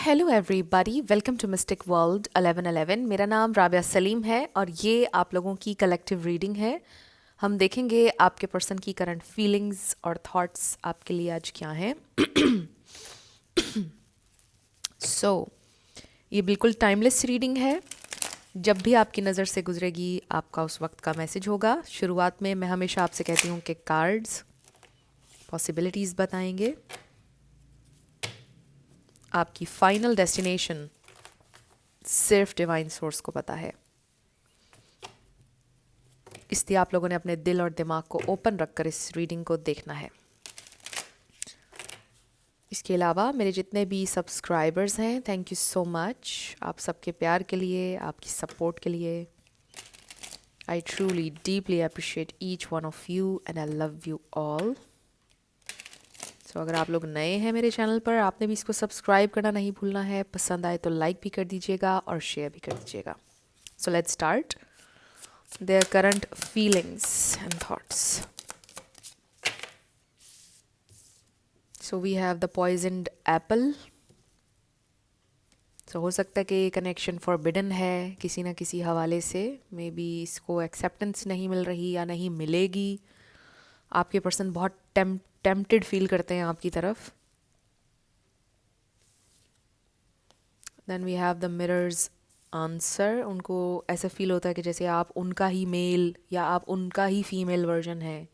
Hello everybody, welcome to mystic world 1111। मेरा नाम राबिया सलीम है और ये आप लोगों की कलेक्टिव रीडिंग है। हम देखेंगे आपके पर्सन की करंट फीलिंग्स और थॉट्स आपके लिए आज क्या हैं। ये बिल्कुल टाइमलेस रीडिंग है। जब भी आपकी नज़र से गुजरेगी आपका उस वक्त का मैसेज होगा। शुरुआत में मैं हमेशा आपसे कहती हूँ कि कार्ड्स पॉसिबिलिटीज़ बताएंगे। आपकी फाइनल डेस्टिनेशन सिर्फ डिवाइन सोर्स को पता है, इसलिए आप लोगों ने अपने दिल और दिमाग को ओपन रखकर इस रीडिंग को देखना है। इसके अलावा मेरे जितने भी सब्सक्राइबर्स हैं, थैंक यू सो मच आप सबके प्यार के लिए, आपकी सपोर्ट के लिए। I truly deeply appreciate each one of you and I love you all. So अगर आप लोग नए हैं मेरे चैनल पर, आपने भी इसको सब्सक्राइब करना नहीं भूलना है। पसंद आए तो लाइक भी कर दीजिएगा और शेयर भी कर दीजिएगा। So let's start their current feelings and thoughts. So we have the poisoned apple. So हो सकता है कि ये कनेक्शन फॉरबिडन है किसी ना किसी हवाले से। मे बी इसको एक्सेप्टेंस नहीं मिल रही या नहीं मिलेगी। आपके पर्सन बहुत टेम्प्टेड फील करते हैं आपकी तरफ। Then we have the mirrors answer. उनको ऐसा फील होता है कि जैसे आप उनका ही मेल या आप उनका ही फीमेल वर्जन है।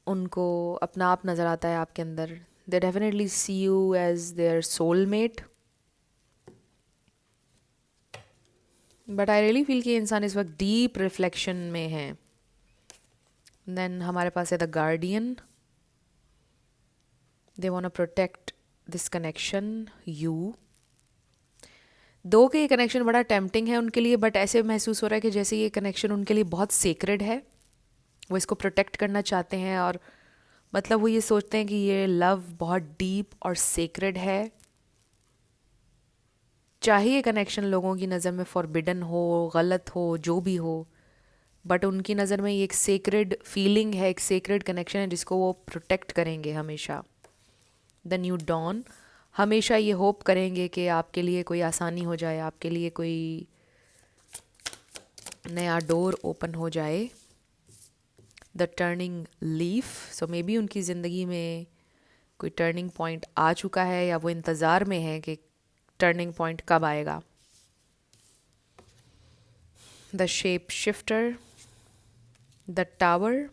उनको अपना आप नज़र आता है आपके अंदर। They definitely see you as their soulmate. But I really feel कि ये इंसान इस वक्त डीप रिफ्लेक्शन में है। देन हमारे पास है the guardian. They want to protect this connection you. दो के ये कनेक्शन बड़ा टेम्पटिंग है उनके लिए, बट ऐसे महसूस हो रहा है कि जैसे ये कनेक्शन उनके लिए बहुत सेक्रेड है। वो इसको प्रोटेक्ट करना चाहते हैं और मतलब वो ये सोचते हैं कि ये लव बहुत डीप और सेक्रेड है। चाहे ये कनेक्शन लोगों की नज़र में फॉरबिडन हो, गलत हो, जो भी हो, बट उनकी नज़र में ये एक सेक्रेड फीलिंग है, एक सेक्रेड कनेक्शन है जिसको वो प्रोटेक्ट करेंगे हमेशा। द न्यू डॉन, हमेशा ये होप करेंगे कि आपके लिए कोई आसानी हो जाए, आपके लिए कोई नया डोर ओपन हो जाए। The turning leaf, so may be उनकी ज़िंदगी में कोई टर्निंग पॉइंट आ चुका है या वो इंतज़ार में है कि टर्निंग पॉइंट कब आएगा। The shape shifter, the tower,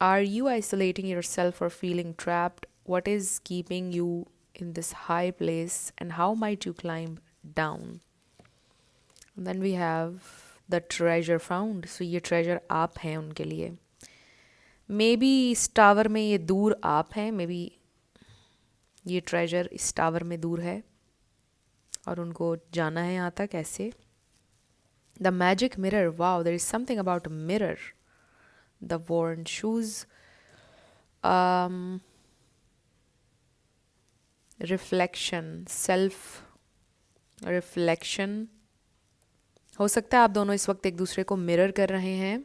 are you isolating yourself और feeling trapped? What is keeping you in this high place and how might you climb down? Then we have the treasure found. So ये treasure आप हैं उनके लिए। May be इस tower में ये दूर आप हैं, मे बी ये ट्रेजर इस टावर में दूर है और उनको जाना है यहाँ तक ऐसे। The magic mirror, wow, there is something about mirror. The worn shoes, reflection, self reflection. हो सकता है आप दोनों इस वक्त एक दूसरे को मिरर कर रहे हैं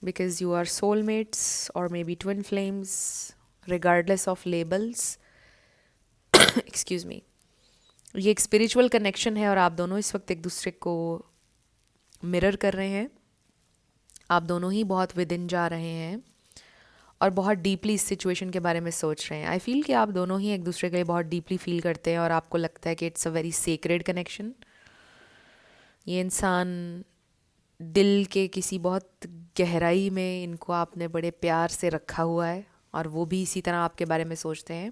बिकॉज यू आर सोलमेट्स और may be twin flames, regardless of labels. Excuse me. ये एक स्पिरिचुअल कनेक्शन है और आप दोनों इस वक्त एक दूसरे को मिरर कर रहे हैं। आप दोनों ही बहुत विद इन जा रहे हैं और बहुत डीपली इस सिचुएशन के बारे में सोच रहे हैं। आई फील कि आप दोनों ही एक दूसरे के लिए बहुत डीपली फील करते हैं और आपको लगता है कि it's a very sacred connection. ये इंसान दिल के किसी बहुत गहराई में इनको आपने बड़े प्यार से रखा हुआ है और वो भी इसी तरह आपके बारे में सोचते हैं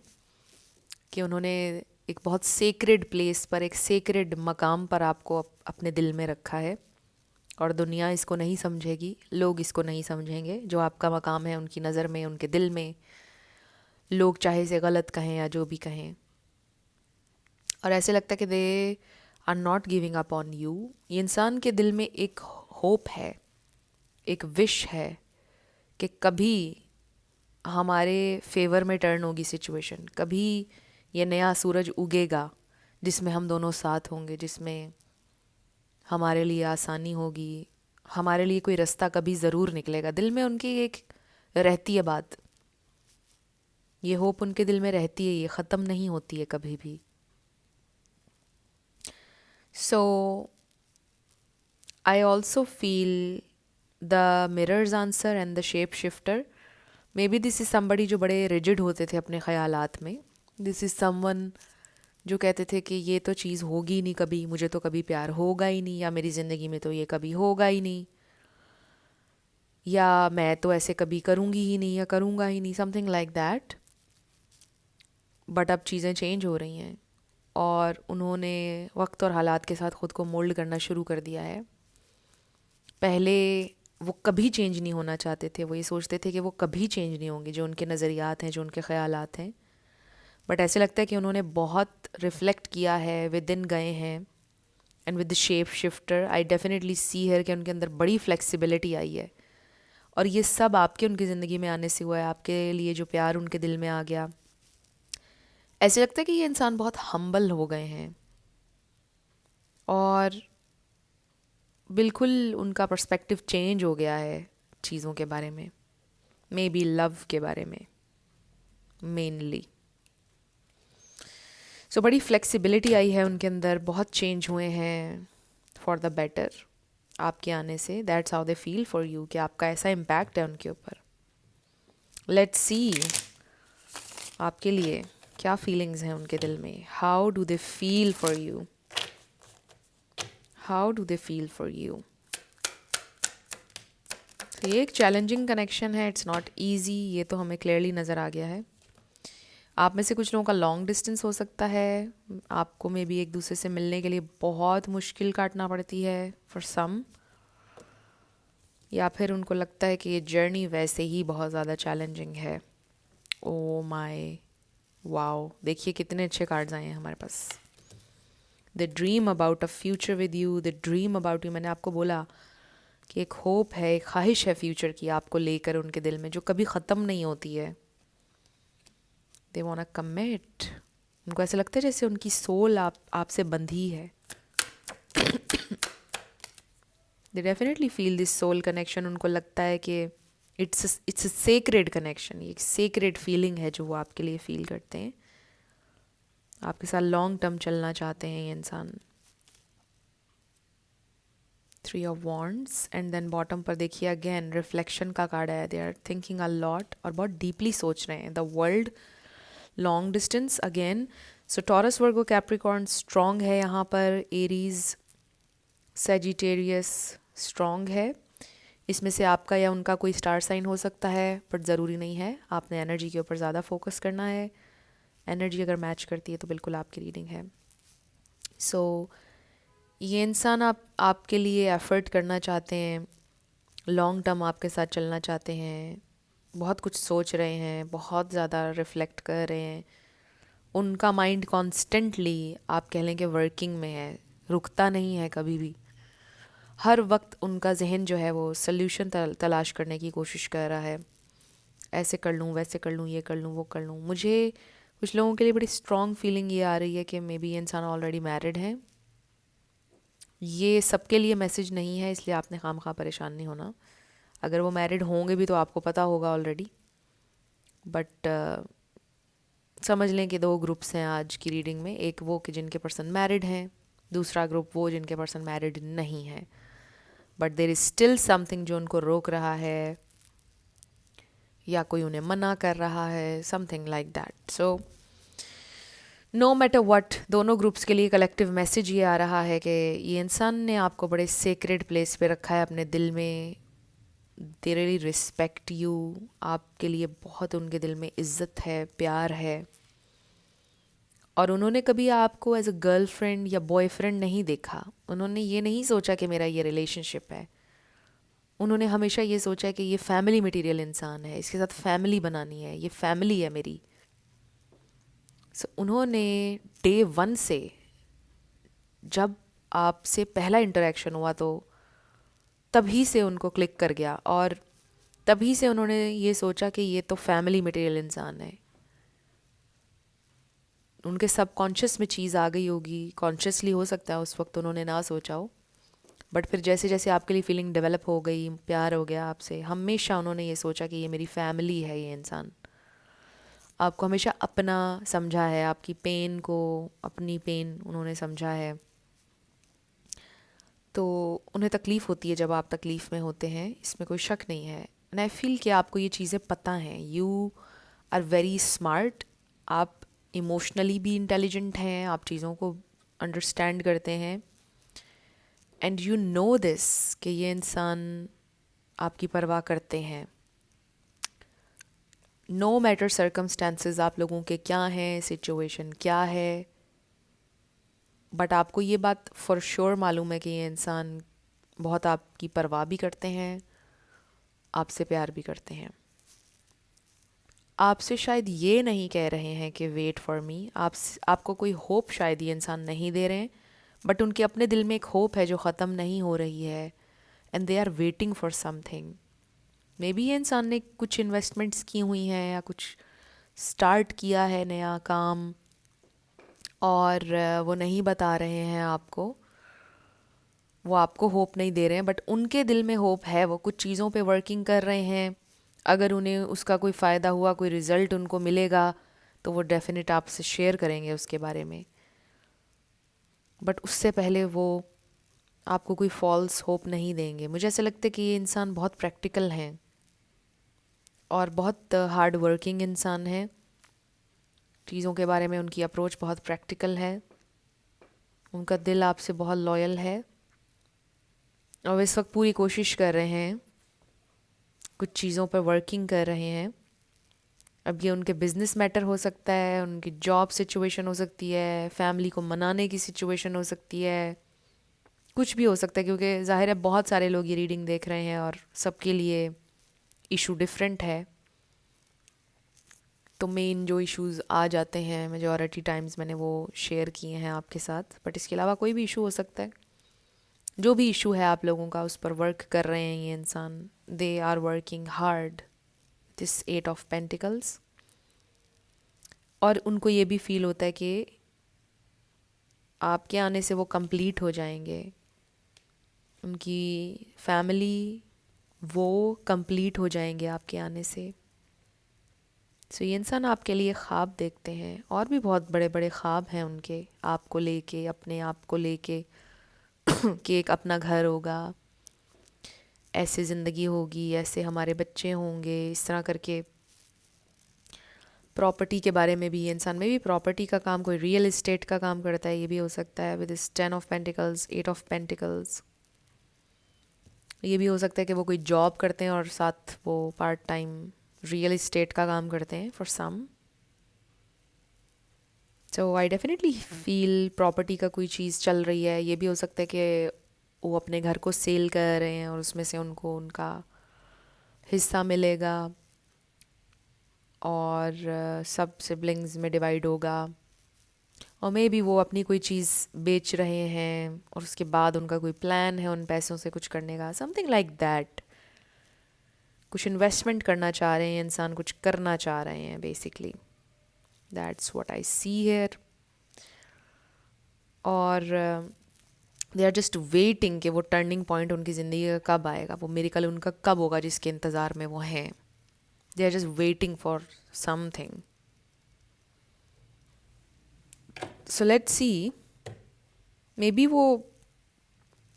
कि उन्होंने एक बहुत सेक्रेड प्लेस पर, एक सेक्रेड मकाम पर आपको अपने दिल में रखा है और दुनिया इसको नहीं समझेगी, लोग इसको नहीं समझेंगे। जो आपका मकाम है उनकी नज़र में, उनके दिल में, लोग चाहे इसे गलत कहें या जो भी कहें। और ऐसे लगता है कि they are not giving up on you. ये इंसान के दिल में एक होप है, एक विश है कि कभी हमारे फेवर में टर्न होगी सिचुएशन, कभी ये नया सूरज उगेगा जिसमें हम दोनों साथ होंगे, जिसमें हमारे लिए आसानी होगी, हमारे लिए कोई रास्ता कभी ज़रूर निकलेगा। दिल में उनकी एक रहती है बात। ये होप उनके दिल में रहती है, ये ख़त्म नहीं होती है कभी भी. So I also feel the mirrors answer and the shape shifter. Maybe this is somebody जो बड़े रिजिड होते थे अपने ख्यालात में. दिस इज़ समवन जो कहते थे कि ये तो चीज़ होगी नहीं कभी, मुझे तो कभी प्यार होगा ही नहीं, या मेरी ज़िंदगी में तो ये कभी होगा ही नहीं, या मैं तो ऐसे कभी करूँगी ही नहीं या करूँगा ही नहीं, समथिंग लाइक दैट. बट अब चीज़ें चेंज हो रही हैं और उन्होंने वक्त और हालात के साथ ख़ुद को मोल्ड करना शुरू कर दिया है. पहले वो कभी चेंज नहीं होना चाहते थे, वो ये सोचते थे कि वो कभी चेंज नहीं होंगे, जो उनके नज़रियात हैं, जो उनके ख़यालात हैं. बट ऐसे लगता है कि उन्होंने बहुत रिफ़्लेक्ट किया है, विद इन गए हैं. And with the shape shifter I definitely see है कि उनके अंदर बड़ी फ्लेक्सिबिलिटी आई है. और ये सब आपके उनकी ज़िंदगी में आने से हुआ है. आपके लिए जो प्यार उनके दिल में आ गया, ऐसे लगता है कि ये इंसान बहुत हम्बल हो गए हैं और बिल्कुल उनका पर्सपेक्टिव चेंज हो गया है चीज़ों के बारे में, मे बी लव के बारे में मेनली. सो बड़ी फ्लेक्सिबिलिटी आई है उनके अंदर, बहुत चेंज हुए हैं फॉर द बेटर आपके आने से. That's how they feel for you, कि आपका ऐसा इम्पैक्ट है उनके ऊपर. लेट्स सी आपके लिए क्या फीलिंग्स हैं उनके दिल में. How do they feel for you, how do they feel for you. ये एक चैलेंजिंग कनेक्शन है, इट्स नॉट ईजी, ये तो हमें क्लियरली नज़र आ गया है. आप में से कुछ लोगों का लॉन्ग डिस्टेंस हो सकता है, आपको में भी एक दूसरे से मिलने के लिए बहुत मुश्किल काटना पड़ती है फॉर सम, या फिर उनको लगता है कि ये जर्नी वैसे ही बहुत ज़्यादा चैलेंजिंग है. ओ माय वाओ, देखिए कितने अच्छे कार्ड्स आए हैं हमारे पास. The dream about a future with you, the dream about you. मैंने आपको बोला कि एक होप है, एक ख्वाहिश है फ्यूचर की आपको लेकर उनके दिल में, जो कभी ख़त्म नहीं होती है. They want to commit. उनको ऐसा लगता है जैसे उनकी सोल आपसे बंधी है. They definitely feel this soul connection. उनको लगता है कि इट्स अ सेक्रेड कनेक्शन, ये सेक्रेड फीलिंग है जो वो आपके लिए फील करते हैं. आपके साथ लॉन्ग टर्म चलना चाहते हैं ये इंसान. 3 of wands and then bottom पर देखिए अगेन रिफ्लेक्शन का कार्ड है. They are thinking a lot और बहुत डीपली सोच रहे हैं. The world, long distance again. So Taurus, Virgo, Capricorn strong है यहाँ पर. एरीज, सेजिटेरियस स्ट्रॉन्ग है. इसमें से आपका या उनका कोई स्टार साइन हो सकता है, बट ज़रूरी नहीं है. आपने एनर्जी के ऊपर ज़्यादा फोकस करना है. एनर्जी अगर मैच करती है तो बिल्कुल आपकी रीडिंग है. सो ये इंसान आपके लिए एफ़र्ट करना चाहते हैं, लॉन्ग टर्म आपके साथ चलना चाहते हैं, बहुत कुछ सोच रहे हैं, बहुत ज़्यादा रिफ़्लेक्ट कर रहे हैं. उनका माइंड कॉन्स्टेंटली आप कह लें कि वर्किंग में है, रुकता नहीं है कभी भी. हर वक्त उनका जहन जो है वो सल्यूशन तलाश करने की कोशिश कर रहा है. ऐसे कर लूँ, वैसे कर लूँ, ये कर लूँ, वो कर लूँ. मुझे कुछ लोगों के लिए बड़ी स्ट्रॉन्ग फीलिंग ये आ रही है कि मे बी ये इंसान ऑलरेडी मैरिड है. ये सबके लिए मैसेज नहीं है, इसलिए आपने खामखा परेशान नहीं होना. अगर वो मैरिड होंगे भी तो आपको पता होगा ऑलरेडी. बट समझ लें कि 2 ग्रुप्स हैं आज की रीडिंग में. एक वो कि जिनके पर्सन मैरिड हैं, दूसरा ग्रुप वो जिनके पर्सन मैरिड नहीं है. But there is still something जो उनको रोक रहा है, या कोई उन्हें मना कर रहा है, something like that. So no matter what, दोनों ग्रुप्स के लिए कलेक्टिव मैसेज ये आ रहा है कि ये इंसान ने आपको बड़े सेक्रेड प्लेस पे रखा है अपने दिल में. They really respect you. आपके लिए बहुत उनके दिल में इज़्ज़त है, प्यार है. और उन्होंने कभी आपको एज अ गर्लफ्रेंड या बॉयफ्रेंड नहीं देखा. उन्होंने ये नहीं सोचा कि मेरा ये रिलेशनशिप है. उन्होंने हमेशा ये सोचा कि ये फैमिली मटेरियल इंसान है, इसके साथ फैमिली बनानी है, ये फैमिली है मेरी. सो उन्होंने डे 1 से, जब आपसे पहला इंटरेक्शन हुआ तो तभी से उनको क्लिक कर गया, और तभी से उन्होंने ये सोचा कि ये तो फैमिली मटेरियल इंसान है. उनके सबकॉन्शियस में चीज़ आ गई होगी, कॉन्शियसली हो सकता है उस वक्त उन्होंने ना सोचा हो. बट फिर जैसे जैसे आपके लिए फीलिंग डेवलप हो गई, प्यार हो गया आपसे, हमेशा उन्होंने ये सोचा कि ये मेरी फैमिली है ये इंसान. आपको हमेशा अपना समझा है, आपकी पेन को अपनी पेन उन्होंने समझा है। तो उन्हें तकलीफ़ होती है जब आप तकलीफ़ में होते हैं, इसमें कोई शक नहीं है। एंड आई फील कि आपको ये चीज़ें पता हैं। यू आर वेरी स्मार्ट, आप इमोशनली भी इंटेलिजेंट हैं, आप चीज़ों को अंडरस्टैंड करते हैं। एंड यू नो दिस कि ये इंसान आपकी परवाह करते हैं। नो मैटर सर्कमस्टेंसेस आप लोगों के क्या हैं, सिचुएशन क्या है, बट आपको ये बात फॉर श्योर मालूम है कि ये इंसान बहुत आपकी परवाह भी करते हैं, आपसे प्यार भी करते हैं। आपसे शायद ये नहीं कह रहे हैं कि वेट फॉर मी, आपको कोई होप शायद ये इंसान नहीं दे रहे हैं, बट उनके अपने दिल में एक होप है जो ख़त्म नहीं हो रही है। And they are waiting for something. Maybe ये इंसान ने कुछ इन्वेस्टमेंट्स की हुई हैं या कुछ स्टार्ट किया है नया काम, और वो नहीं बता रहे हैं आपको, वो आपको होप नहीं दे रहे हैं, बट उनके दिल में होप है, वो कुछ चीज़ों पे वर्किंग कर रहे हैं। अगर उन्हें उसका कोई फ़ायदा हुआ, कोई रिज़ल्ट उनको मिलेगा, तो वो डेफिनेट आपसे शेयर करेंगे उसके बारे में। बट उससे पहले वो आपको कोई फॉल्स होप नहीं देंगे। मुझे ऐसा लगता है कि ये इंसान बहुत प्रैक्टिकल हैं और बहुत हार्ड वर्किंग इंसान है। चीज़ों के बारे में उनकी अप्रोच बहुत प्रैक्टिकल है, उनका दिल आपसे बहुत लॉयल है, और इस वक्त पूरी कोशिश कर रहे हैं, कुछ चीज़ों पर वर्किंग कर रहे हैं। अब ये उनके बिजनेस मैटर हो सकता है, उनकी जॉब सिचुएशन हो सकती है, फैमिली को मनाने की सिचुएशन हो सकती है, कुछ भी हो सकता है, क्योंकि ज़ाहिर है बहुत सारे लोग ये रीडिंग देख रहे हैं और सबके लिए इशू डिफरेंट है। तो मेन जो इश्यूज़ आ जाते हैं मेजॉरिटी टाइम्स मैंने वो शेयर किए हैं आपके साथ, बट इसके अलावा कोई भी इशू हो सकता है। जो भी इशू है आप लोगों का, उस पर वर्क कर रहे हैं ये इंसान। They are working hard, this 8 of pentacles. और उनको ये भी फील होता है कि आपके आने से वो कंप्लीट हो जाएंगे, उनकी फैमिली वो कंप्लीट हो जाएंगे आपके आने से। सो ये इंसान आपके लिए ख्वाब देखते हैं, और भी बहुत बड़े बड़े ख्वाब हैं उनके, आपको लेके, अपने आप को लेके कि एक अपना घर होगा, ऐसे ज़िंदगी होगी, ऐसे हमारे बच्चे होंगे, इस तरह करके। प्रॉपर्टी के बारे में भी ये इंसान में भी प्रॉपर्टी का काम, कोई रियल इस्टेट का काम करता है, ये भी हो सकता है with this 10 of pentacles, 8 of pentacles. ये भी हो सकता है कि वो कोई जॉब करते हैं और साथ वो पार्ट टाइम रियल इस्टेट का काम करते हैं for some. So I definitely feel property का कोई चीज़ चल रही है। ये भी हो सकता है कि वो अपने घर को सेल कर रहे हैं और उसमें से उनको उनका हिस्सा मिलेगा और सब सिबलिंग्स में डिवाइड होगा। और मे बी वो अपनी कोई चीज़ बेच रहे हैं और उसके बाद उनका कोई प्लान है उन पैसों से कुछ करने का, समथिंग लाइक दैट। कुछ इन्वेस्टमेंट करना चाह रहे हैं इंसान, कुछ करना चाह रहे हैं basically. That's what I see here. और दे आर जस्ट वेटिंग कि वो टर्निंग पॉइंट उनकी ज़िंदगी का कब आएगा, वो मेरेकल उनका कब होगा जिसके इंतज़ार में वो हैं। They are just waiting for something. So let's see, maybe वो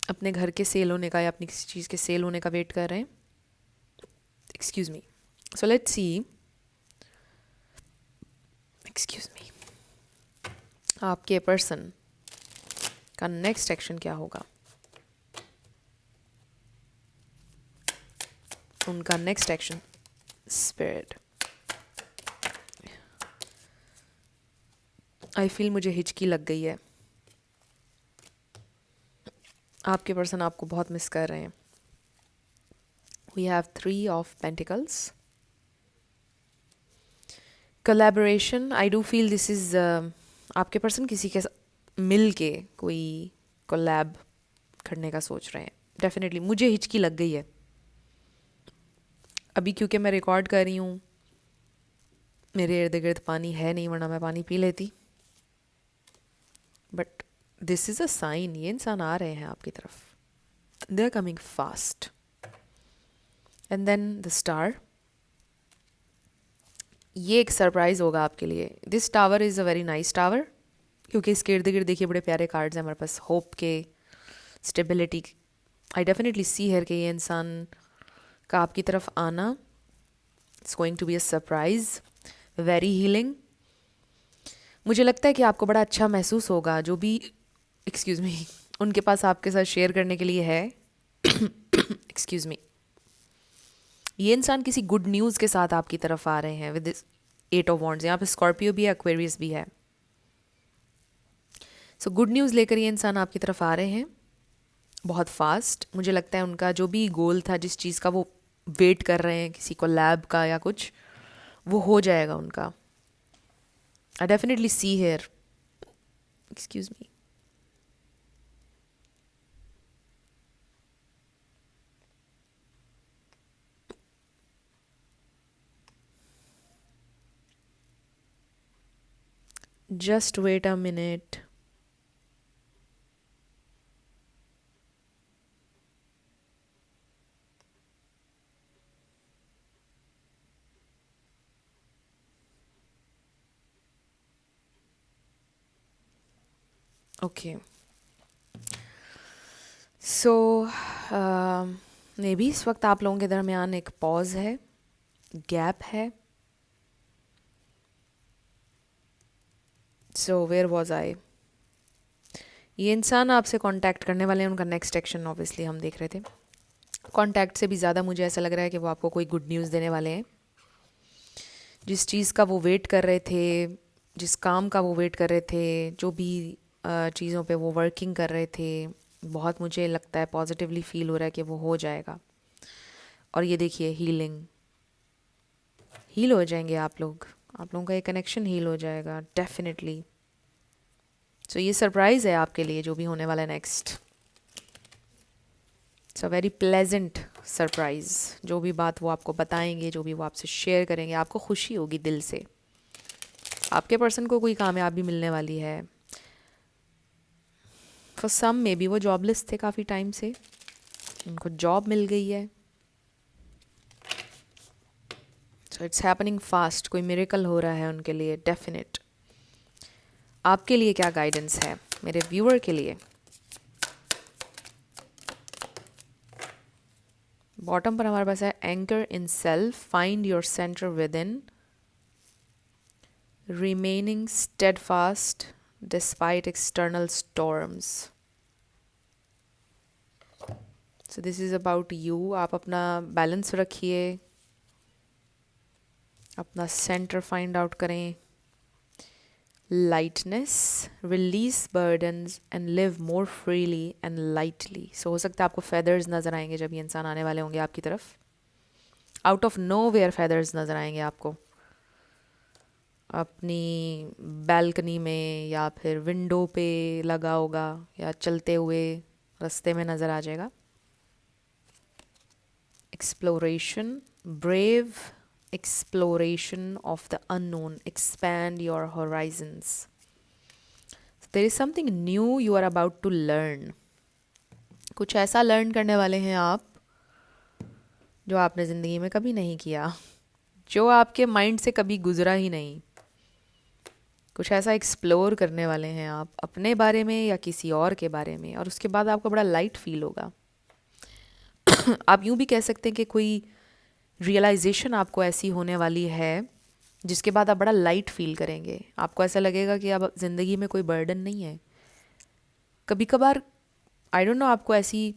अपने घर के सेल होने का या अपनी किसी चीज़ के सेल होने का वेट कर रहे हैं। Excuse me. So let's C, excuse me, आपके पर्सन का नेक्स्ट एक्शन क्या होगा, उनका next action. Spirit, I feel मुझे हिचकी लग गई है। आपके पर्सन आपको बहुत मिस कर रहे हैं। We have 3 of pentacles. Collaboration, I do feel this is आपके पर्सन किसी के मिल के कोई कोलैब करने का सोच रहे हैं। डेफिनेटली मुझे हिचकी लग गई है अभी, क्योंकि मैं रिकॉर्ड कर रही हूँ, मेरे इर्द गिर्द पानी है नहीं, वरना मैं पानी पी लेती। But this is a sign, ये इंसान आ रहे हैं आपकी तरफ, they are coming fast. And then the star, ये एक सरप्राइज़ होगा आपके लिए। This tower is a very nice tower, क्योंकि इसके इर्द गिर्द देखिए बड़े प्यारे कार्ड्स हैं हमारे पास, होप के, स्टेबिलिटी। आई डेफिनेटली सी है कि ये इंसान का आपकी तरफ आना it's going to be a surprise, very healing. मुझे लगता है कि आपको बड़ा अच्छा महसूस होगा जो भी एक्सक्यूज़ मी उनके पास आपके साथ शेयर करने के लिए है। Excuse me. ये इंसान किसी गुड न्यूज़ के साथ आपकी तरफ आ रहे हैं विद दिस 8 ऑफ वॉन्ड्स। यहाँ पे स्कॉर्पियो भी है, एक्वेरियस भी है। सो गुड न्यूज़ लेकर ये इंसान आपकी तरफ आ रहे हैं बहुत फास्ट। मुझे लगता है उनका जो भी गोल था, जिस चीज़ का वो वेट कर रहे हैं, किसी को लैब का या कुछ, वो हो जाएगा उनका। I definitely see here, excuse me, just wait a minute. Okay, so maybe इस वक्त आप लोगों के दरमियान एक पॉज है, गैप है। So where was I. ये इंसान आपसे कांटेक्ट करने वाले हैं, उनका नेक्स्ट एक्शन ऑब्वियसली हम देख रहे थे। कांटेक्ट से भी ज़्यादा मुझे ऐसा लग रहा है कि वो आपको कोई गुड न्यूज़ देने वाले हैं। जिस चीज़ का वो वेट कर रहे थे, जिस काम का वो वेट कर रहे थे, जो भी चीज़ों पे वो वर्किंग कर रहे थे, बहुत मुझे लगता है पॉजिटिवली फील हो रहा है कि वो हो जाएगा। और ये देखिए, हीलिंग, हील हो जाएंगे आप लोगों का ये कनेक्शन हील हो जाएगा डेफिनेटली। सो ये सरप्राइज़ है आपके लिए जो भी होने वाला है next. It's a very pleasant surprise. जो भी बात वो आपको बताएंगे, जो भी वो आपसे शेयर करेंगे, आपको खुशी होगी दिल से। आपके पर्सन को कोई कामयाबी मिलने वाली है। फॉर सम में भी वो जॉबलेस थे काफ़ी टाइम से, उनको जॉब मिल गई है। सो इट्स हैपनिंग फास्ट, कोई मिरेकल हो रहा है उनके लिए डेफिनेट। आपके लिए क्या गाइडेंस है मेरे व्यूअर के लिए? बॉटम पर हमारे पास है anchor in self, find your centre within, remaining steadfast despite external storms. So this is about you. आप अपना बैलेंस रखिए, अपना सेंटर फाइंड आउट करें। Lightness, release burdens and live more freely and lightly. So हो सकता है आपको feathers नज़र आएंगे जब ये इंसान आने वाले होंगे आपकी तरफ। Out of nowhere feathers नज़र आएंगे आपको, अपनी बैल्कनी में या फिर विंडो पे लगा होगा, या चलते हुए रास्ते में नज़र आ जाएगा। Exploration, brave exploration of the unknown, expand your horizons. There is something new you are about to learn. कुछ ऐसा लर्न करने वाले हैं आप जो आपने ज़िंदगी में कभी नहीं किया, जो आपके माइंड से कभी गुजरा ही नहीं। कुछ ऐसा एक्सप्लोर करने वाले हैं आप अपने बारे में या किसी और के बारे में, और उसके बाद आपको बड़ा लाइट फील होगा। आप यूँ भी कह सकते हैं कि कोई रियलाइजेशन आपको ऐसी होने वाली है जिसके बाद आप बड़ा लाइट फील करेंगे। आपको ऐसा लगेगा कि अब ज़िंदगी में कोई बर्डन नहीं है। कभी कभार, आई डोंट नो आपको ऐसी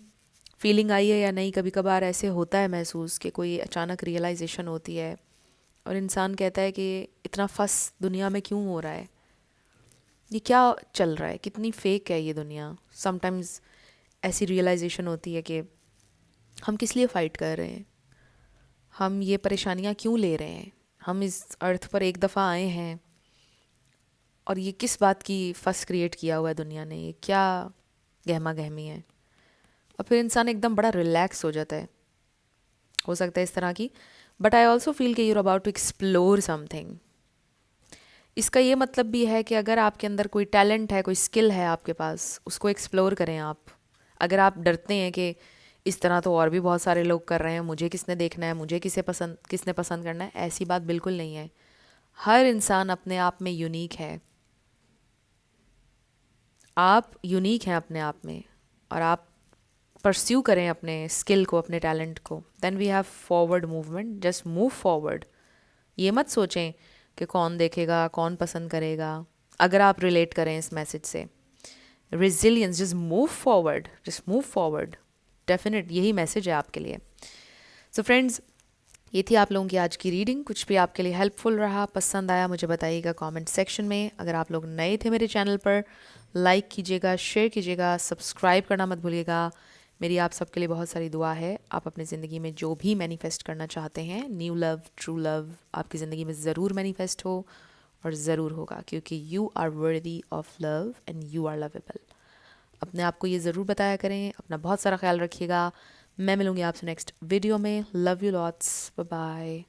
फीलिंग आई है या नहीं, कभी कभार ऐसे होता है महसूस कि कोई अचानक रियलाइजेशन होती है और इंसान कहता है कि इतना फंस दुनिया में क्यों हो रहा है, ये क्या चल रहा है, कितनी फेक है ये दुनिया। समटाइम्स ऐसी रियलाइजेशन होती है कि हम किस लिए फ़ाइट कर रहे हैं, हम ये परेशानियाँ क्यों ले रहे हैं, हम इस अर्थ पर एक दफ़ा आए हैं और ये किस बात की फस क्रिएट किया हुआ है दुनिया ने, ये क्या गहमा गहमी है। और फिर इंसान एकदम बड़ा रिलैक्स हो जाता है। हो सकता है इस तरह की, बट आई ऑल्सो फील कि you're about to explore something. इसका ये मतलब भी है कि अगर आपके अंदर कोई टैलेंट है, कोई स्किल है आपके पास, उसको एक्सप्लोर करें आप। अगर आप डरते हैं कि इस तरह तो और भी बहुत सारे लोग कर रहे हैं, मुझे किसने देखना है, मुझे किसने पसंद करना है, ऐसी बात बिल्कुल नहीं है। हर इंसान अपने आप में यूनिक है, आप यूनिक हैं अपने आप में, और आप परस्यू करें अपने स्किल को, अपने टैलेंट को, then we have forward movement, just move forward. ये मत सोचें कि कौन देखेगा, कौन पसंद करेगा, अगर आप रिलेट करें इस मैसेज से। Resilience, just move forward, just move forward, definite यही मैसेज है आपके लिए। सो फ्रेंड्स, ये थी आप लोगों की आज की रीडिंग। कुछ भी आपके लिए हेल्पफुल रहा, पसंद आया, मुझे बताइएगा कमेंट सेक्शन में। अगर आप लोग नए थे मेरे चैनल पर, लाइक कीजिएगा, शेयर कीजिएगा, सब्सक्राइब करना मत भूलिएगा। मेरी आप सबके लिए बहुत सारी दुआ है। आप अपनी ज़िंदगी में जो भी मैनिफेस्ट करना चाहते हैं, न्यू लव, ट्रू लव, आपकी ज़िंदगी में ज़रूर मैनिफेस्ट हो, और ज़रूर होगा, क्योंकि you are worthy of love and you are lovable. अपने आप को ये ज़रूर बताया करें। अपना बहुत सारा ख्याल रखिएगा। मैं मिलूंगी आपसे नेक्स्ट वीडियो में। Love you lots, bye bye.